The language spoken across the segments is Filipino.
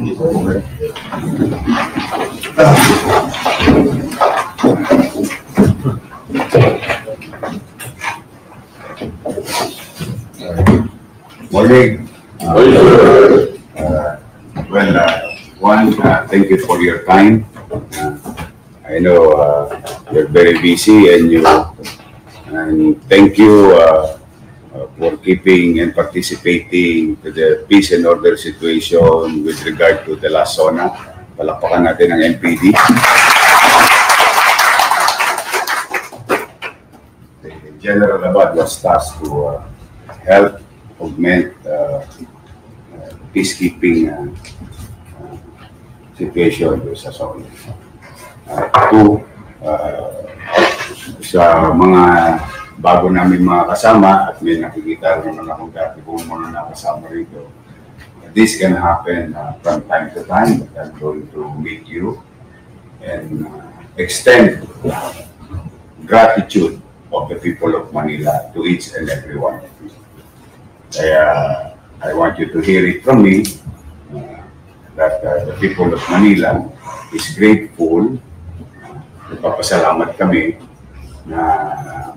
Morning. Thank you for your time. I know you're very busy, and thank you for keeping and participating to the peace and order situation with regard to the last zona. Palakpakan natin ang NPD. General Abad was tasked to help augment peacekeeping situation sa zona. Sa mga bago namin mga kasama, at may nakikita rin naman akong dati kung mga nakasama rito, this can happen from time to time. I'm going to meet you and extend gratitude of the people of Manila to each and every one of you. I want you to hear it from me that the people of Manila is grateful. Nagpapasalamat kami na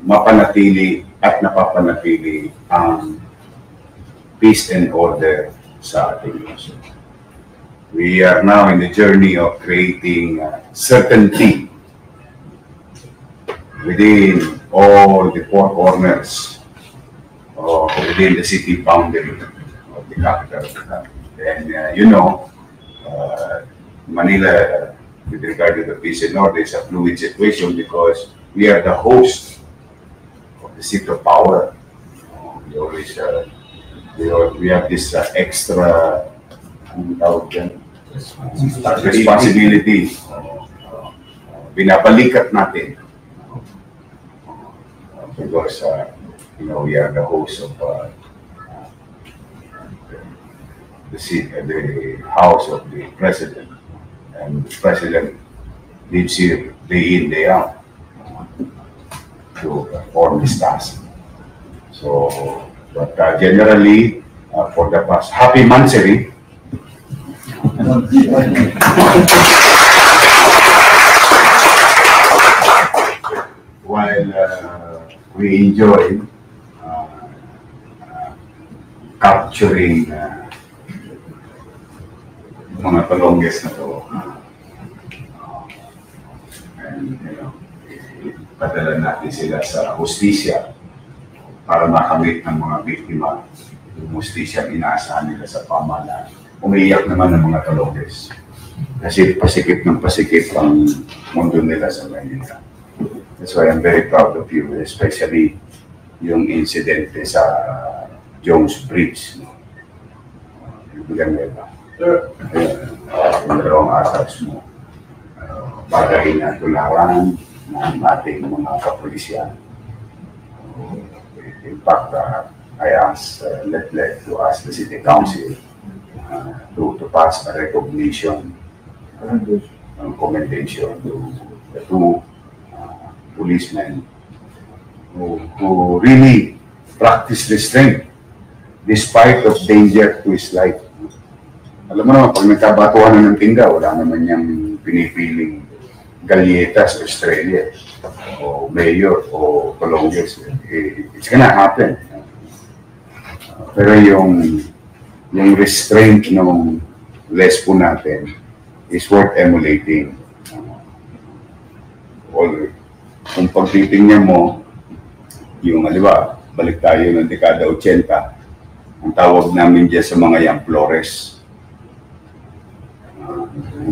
mapanatili at napapanatili ang peace and order sa ating nation. We are now in the journey of creating certainty within all the four corners within the city boundary of the capital of the country. And Manila, with regard to the peace and order, is a fluid situation because we are the host of the seat of power. We have this extra responsibility. Binabalikat natin because we are the host of the house of the president, and the president lives here day in, day out to perform his task. So, but generally, for the past, happy Mansari. While we enjoy capturing mga Talonges na to, and padala natin sila sa hustisya para makamit ng mga biktima yung hustisya inaasahan nila sa pamahalaan. Umiiyak naman ng mga Talonges kasi pasikip ng pasikip ang mundo nila sa Manila. That's why I'm very proud of you, especially yung insidente sa Jones Bridge. Ibigyan mo ba? Yung dalawang asas mo, bagay na tularan ng ating mga kapulisyan. In fact, I asked Letlet to ask the City Council to pass a recognition and commendation to the two policemen who really practice restraint despite of danger to his life. Alam mo naman, pag nagkabatuhan na ng tingga, wala naman niyang pinipiling Galletas, Australia, o Mayor, o Colombias. It's gonna happen. Pero yung restraint ng lespo natin is worth emulating. Kung pagtitingnan mo, yung aliwa, balik tayo ng dekada 80, ang tawag namin dyan sa mga yang Flores.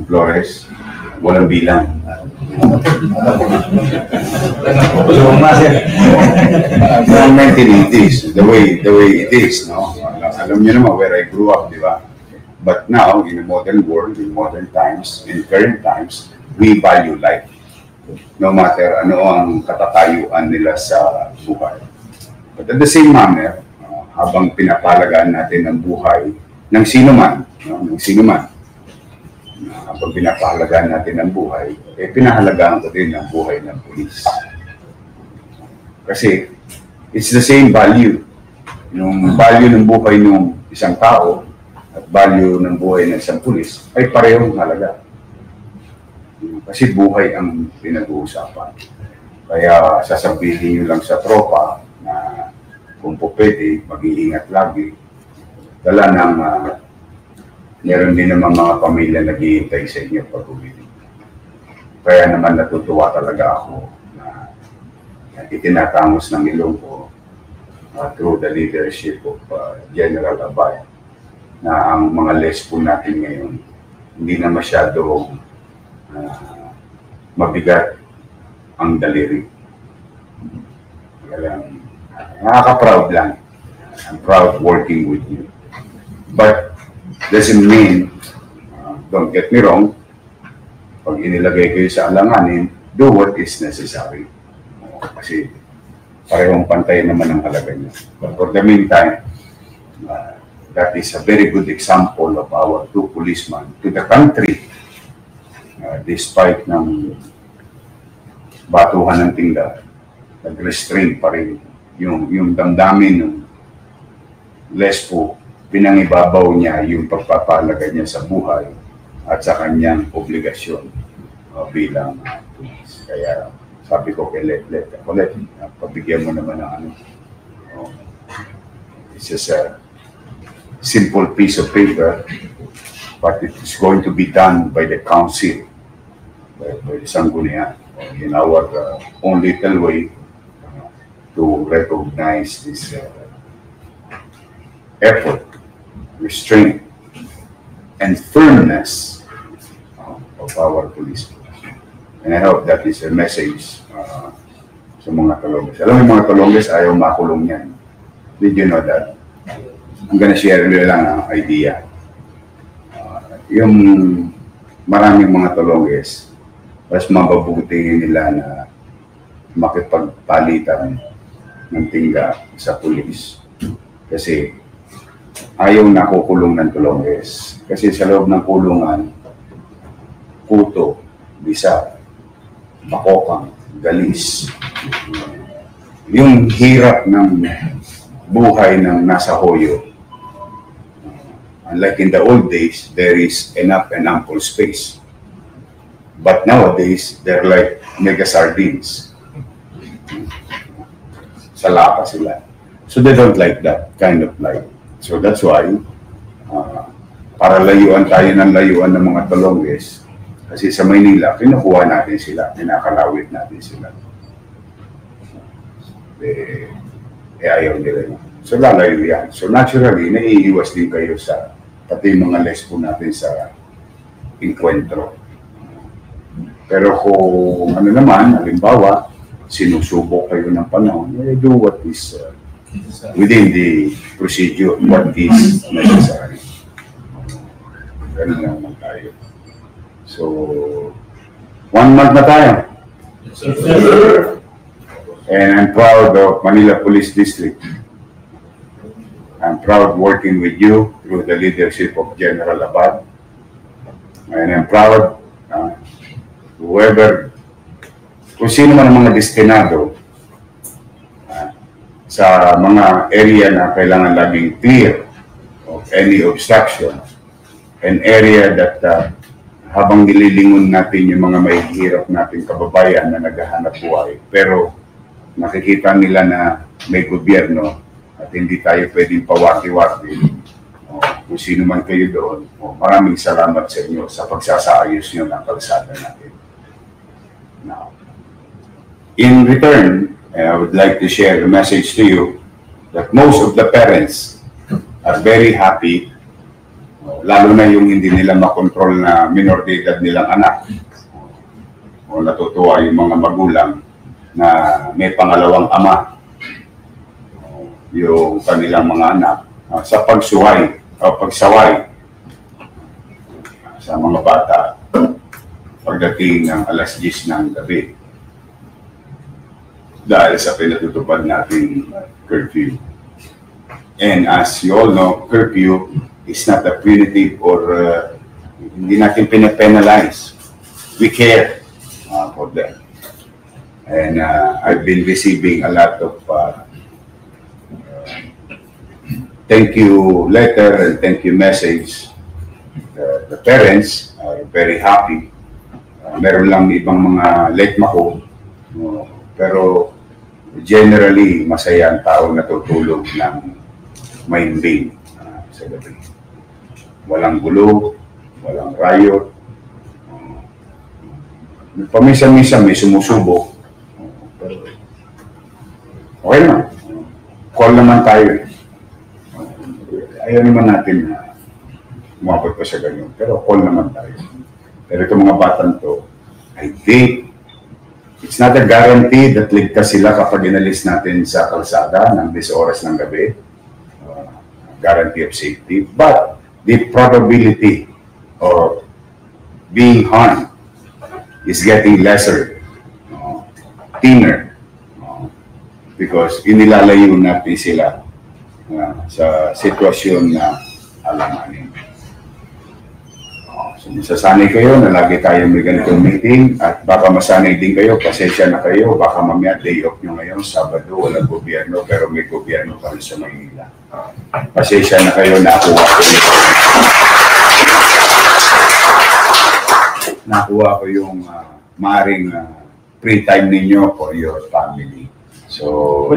Flores, walang bilang. From 1980s, the way it is, no? Alam niyo naman where I grew up, di ba? But now, in the modern world, in modern times, in current times, we value life. No matter ano ang katatayuan nila sa buhay. But at the same manner, habang pinapalagaan natin ang buhay ng sino man, habang pinapahalagaan natin ang buhay, pinahalagaan ko din ang buhay ng pulis. Kasi it's the same value. Yung value ng buhay ng isang tao at value ng buhay ng isang pulis ay parehong halaga. Kasi buhay ang pinag-uusapan. Kaya sasabihin nyo lang sa tropa na kung po pwede, mag-iingat lagi. Dala ng meron din naman mga pamilya naghihintay sa inyo pag uwi. Kaya naman natutuwa talaga ako na itinatamos ng Ilonggo through the leadership of General Abad na ang mga lespo natin ngayon hindi na masyadong mabigat ang daliri. Nakaka-proud lang. I'm proud working with you. But doesn't mean, don't get me wrong, pag inilagay kayo sa alanganin, do what is necessary. Kasi parehong pantay naman ang halaga niyo. But for the meantime, that is a very good example of our two policemen to the country. Despite ng batuhan ng tingga, nag-restrain pa rin yung damdamin ng lespo, pinangibabaw niya yung pagpapahalaga niya sa buhay at sa kanyang obligasyon bilang pulis. Kaya sabi ko kay Let, pabigyan mo naman ng ano. It's just a simple piece of paper, but it is going to be done by the council, by the Sangguniang, in our own little way to recognize this effort, restraint, and firmness of our police. And I hope that is a message sa mga Talonges. Alam mo yung mga Talonges, ayaw makulong yan. Did you know that? I'm gonna share lang ang idea. Yung maraming mga Talonges, mas mababuti nila na makipagpalitan ng tingga sa pulis. Kasi ayaw nakukulong ng Talonges. Kasi sa loob ng kulungan, kuto, bisa, bakokang, galis. Yung hirap ng buhay ng nasa hoyo. Unlike in the old days, there is enough and ample space. But nowadays, they're like mega sardines. Sa lapa sila. So they don't like that kind of life. So that's why, para layuan tayo ng layuan ng mga Talonges, kasi sa Maynila, kinukuha natin sila, kinakalawit natin sila. Ayaw nila yun. So lalayo yan. So naturally, naiiwas din kayo sa pati mga lesbo natin sa encuentro. Pero kung ano naman, halimbawa, sinusubok kayo ng panahon, do what is within the procedure, what is necessary. Ganun lang tayo. So, 1 month na tayo. Yes, sir. And I'm proud of Manila Police District. I'm proud working with you through the leadership of General Abad. And I'm proud kung sino man ang mga destinado sa mga area na kailangan laging clear of any obstruction, an area that habang nililingon natin yung mga may hirap nating kababayan na naghahanap buhay, pero nakikita nila na may gobyerno at hindi tayo pwedeng pawati-wati. Kung sino man kayo doon, maraming salamat sa inyo sa pagsasaayos nyo ng kalsada natin. Now, in return, I would like to share a message to you that most of the parents are very happy, lalo na yung hindi nila makontrol na minor de edad nilang anak. O natutuwa yung mga magulang na may pangalawang ama yung kanilang mga anak sa pagsaway sa mga bata pagdating ng alas 10 ng gabi dahil sa pinatutupad nating curfew. And as you all know, curfew is not a punitive or hindi natin pinapenalize. We care for them. And I've been receiving a lot of thank you letter and thank you message. The parents are very happy. Meron lang ibang mga late mako, pero generally masaya ang tao natutulog ng mahimbing sa gabi. Walang gulo, walang riot. Paminsan-minsan may sumusubok. Pero okay naman. Call naman tayo. Ayaw naman natin na umabot pa sa ganyan. Pero call naman tayo. Pero itong mga batang to, I think, it's not a guarantee that ligtas sila kapag inalis natin sa kalsada ng 10 oras ng gabi. Guarantee of safety. But the probability of being harmed is getting lesser, thinner, because inilalayo natin sila sa sitwasyon na alamanin. So, masasanay kayo na lagi tayo may ganitong meeting at baka masanay din kayo, pasensya na kayo, baka mamaya day off nyo ngayon, Sabado, walang gobyerno, pero may gobyerno pa rin sa Maynila. Pasensya na kayo, nakuha ko yung maaring free time ninyo for your family. So,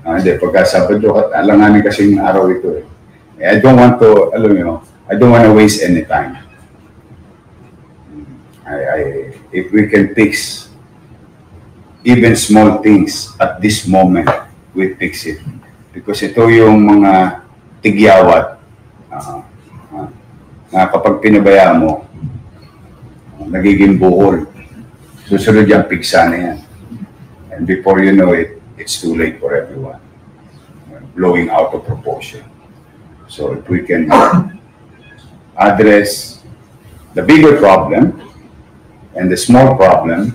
hindi, pagka Sabado, alanganin kasing araw ito eh. I don't want to, alam mo, I don't want to waste any time. If we can fix even small things at this moment, we fix it. Because ito yung mga tigyawat na kapag pinabayaan mo, nagiging buhol. Susunod yung piksa na yan. And before you know it, it's too late for everyone. Blowing out of proportion. So if we can address the bigger problem and the small problem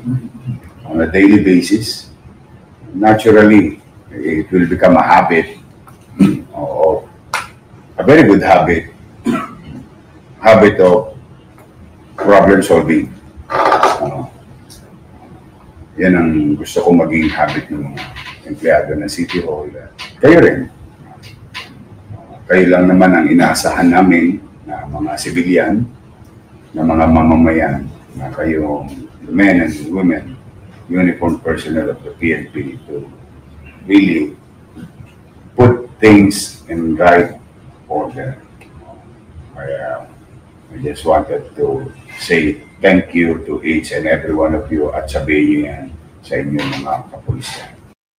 on a daily basis, naturally, it will become a habit, or a very good habit of problem solving. Yan ang gusto ko maging habit ng mga empleyado ng City Hall. Kayo rin. Kayo lang naman ang inaasahan namin na mga civilian, na mga mamamayan, na kayong men and women, uniformed personnel of the PNP to really put things in right order. I just wanted to say thank you to each and every one of you at sabihin yan sa inyong mga kapulisan.